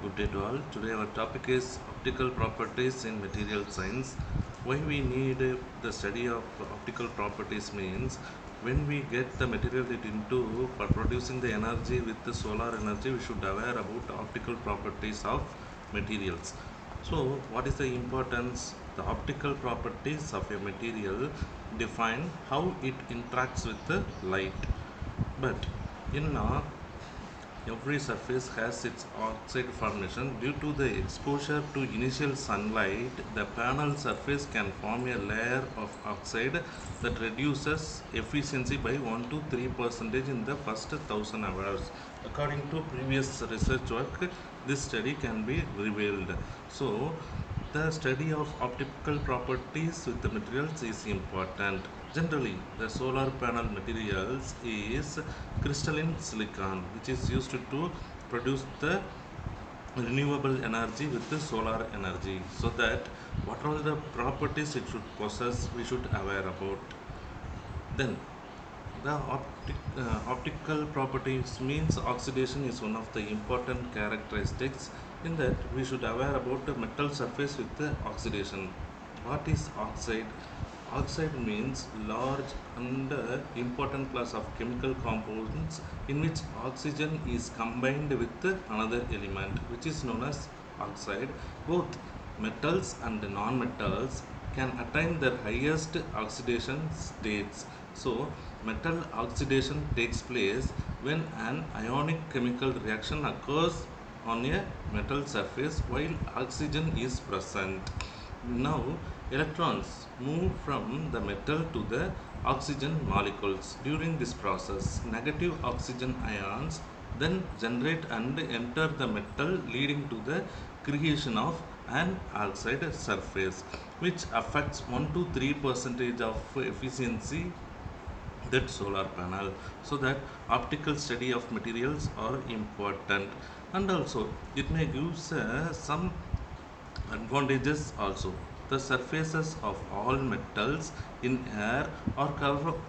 Good day to all. Today our topic is optical properties in material science. Why we need the study of optical properties means when we get the material it into for producing the energy with the solar energy, we should aware about optical properties of materials. So what is the importance? The optical properties of a material define how it interacts with the light. But in every surface has its oxide formation. Due to the exposure to initial sunlight, the panel surface can form a layer of oxide that reduces efficiency by 1 to 3% in the first 1000 hours. According to previous research work, this study can be revealed. So, the study of optical properties with the materials is important. Generally, the solar panel materials is crystalline silicon, which is used to produce the renewable energy with the solar energy. So that what are the properties it should possess, we should aware about. Then the optical properties means oxidation is one of the important characteristics in that we should aware about the metal surface with the oxidation. What is oxide? Oxide means large and important class of chemical compounds in which oxygen is combined with another element which is known as oxide. Both metals and non-metals can attain their highest oxidation states. So, metal oxidation takes place when an ionic chemical reaction occurs on a metal surface while oxygen is present. Now, electrons move from the metal to the oxygen molecules. During this process, negative oxygen ions then generate and enter the metal, leading to the creation of an oxide surface, which affects 1 to 3 percentage of efficiency that solar panel. So that optical study of materials are important, and also it may give some advantages also. The surfaces of all metals in air are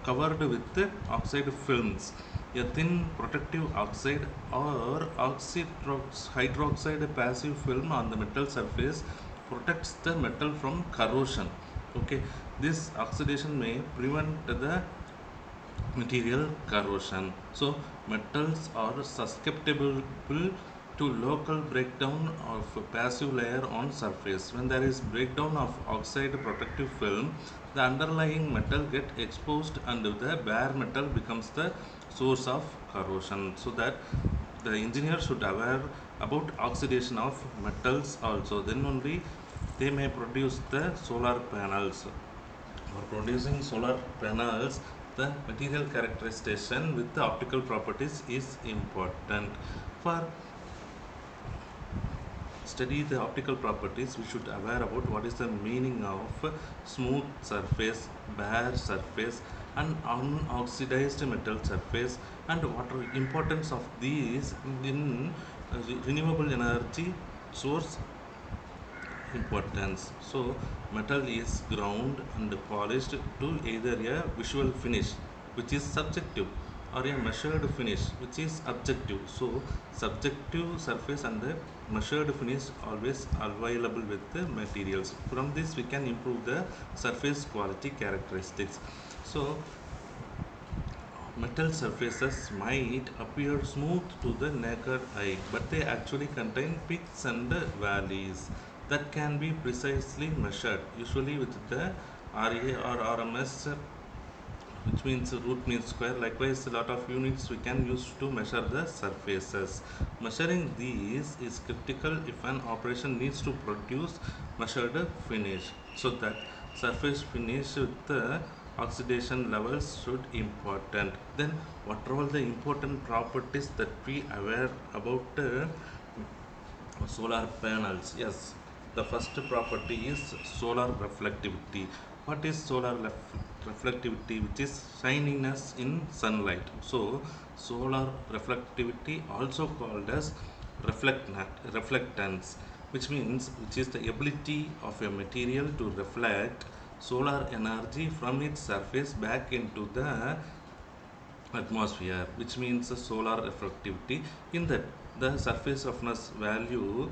covered with oxide films. A thin protective oxide or hydroxide passive film on the metal surface protects the metal from corrosion. Okay, this oxidation may prevent the material corrosion. So, metals are susceptible to local breakdown of passive layer on surface. When there is breakdown of oxide protective film, the underlying metal get exposed and the bare metal becomes the source of corrosion. So that the engineer should aware about oxidation of metals also. Then only they may produce the solar panels. For producing solar panels, the material characterization with the optical properties is important. For study the optical properties, we should aware about what is the meaning of smooth surface, bare surface, and unoxidized metal surface, and what are importance of these in renewable energy source importance. So, metal is ground and polished to either a visual finish, which is subjective, or a measured finish, which is objective. So, subjective surface and the measured finish always available with the materials. From this, we can improve the surface quality characteristics. So, metal surfaces might appear smooth to the naked eye, but they actually contain peaks and valleys that can be precisely measured, usually with the RA or RMS, which means root mean square. Likewise, a lot of units we can use to measure the surfaces. Measuring these is critical if an operation needs to produce measured finish. So that surface finish with the oxidation levels should important. Then what are all the important properties that we aware about solar panels? Yes, the first property is solar reflectivity. What is solar reflectivity? Which is shininess in sunlight. So solar reflectivity also called as reflectance, which is the ability of a material to reflect solar energy from its surface back into the atmosphere, which means solar reflectivity. In that the surface roughness value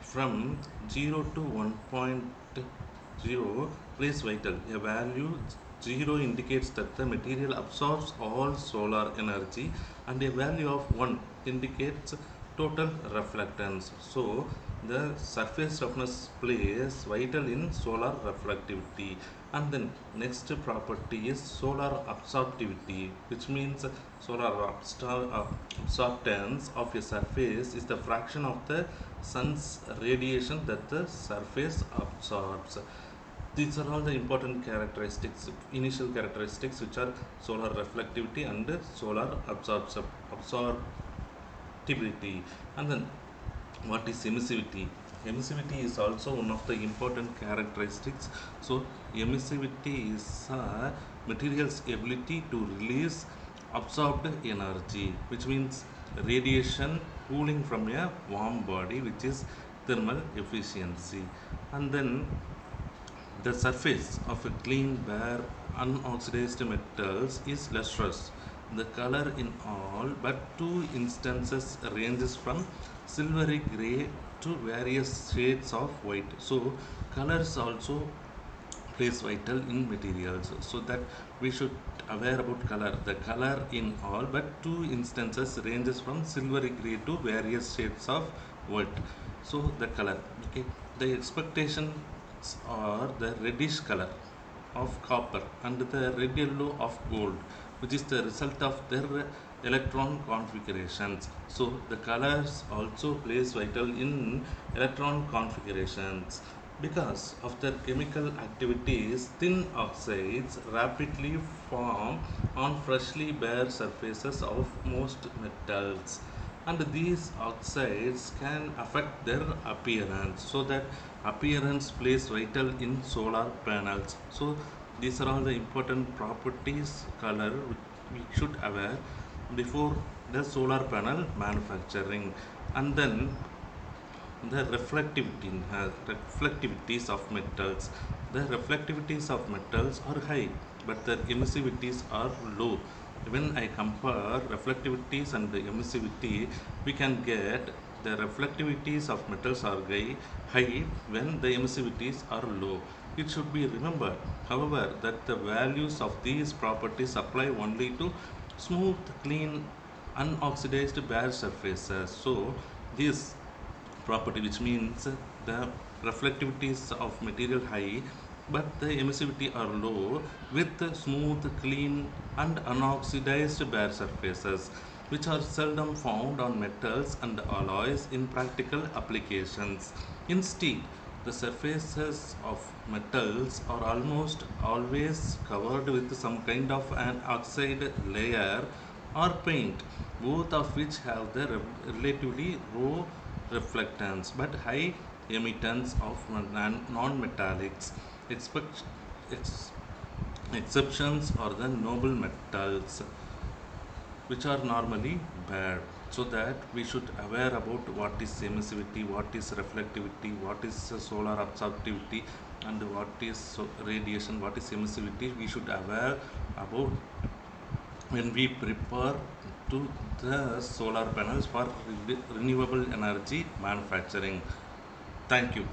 from 0 to 1.0 plays vital. A value 0 indicates that the material absorbs all solar energy, and a value of 1 indicates total reflectance. So, the surface roughness plays vital in solar reflectivity. And then next property is solar absorptivity, which means solar absorptance of a surface is the fraction of the sun's radiation that the surface absorbs. These are all the important characteristics, initial characteristics, which are solar reflectivity and solar absorptivity. And then what is emissivity? Emissivity is also one of the important characteristics. So emissivity is a material's ability to release absorbed energy, which means radiation cooling from a warm body, which is thermal efficiency. And then the surface of a clean, bare, unoxidized metals is lustrous. The color in all but two instances ranges from silvery gray to various shades of white. So, colors also plays vital in materials, so that we should aware about color. The color in all but two instances ranges from silvery gray to various shades of white. So the color, okay, the expectations are the reddish color of copper and the red yellow of gold, which is the result of their electron configurations. So the colors also plays vital in electron configurations. Because of their chemical activities, thin oxides rapidly form on freshly bare surfaces of most metals, and these oxides can affect their appearance. So that appearance plays vital in solar panels. So these are all the important properties color which we should aware before the solar panel manufacturing. And then the reflectivities of metals. The reflectivities of metals are high, but their emissivities are low. When I compare reflectivities and the emissivity, we can get the reflectivities of metals are high when the emissivities are low. It should be remembered, however, that the values of these properties apply only to smooth, clean, unoxidized bare surfaces. So these property, which means the reflectivities of material high but the emissivity are low with smooth, clean, and unoxidized bare surfaces, which are seldom found on metals and alloys in practical applications. Instead, the surfaces of metals are almost always covered with some kind of an oxide layer or paint, both of which have the relatively low reflectance but high emittance of non-metallics. Expect, ex, Exceptions are the noble metals, which are normally bad. So that we should aware about what is emissivity, what is reflectivity, what is solar absorptivity, and what is radiation, what is emissivity. We should aware about when we prepare to the solar panels for renewable energy manufacturing. Thank you.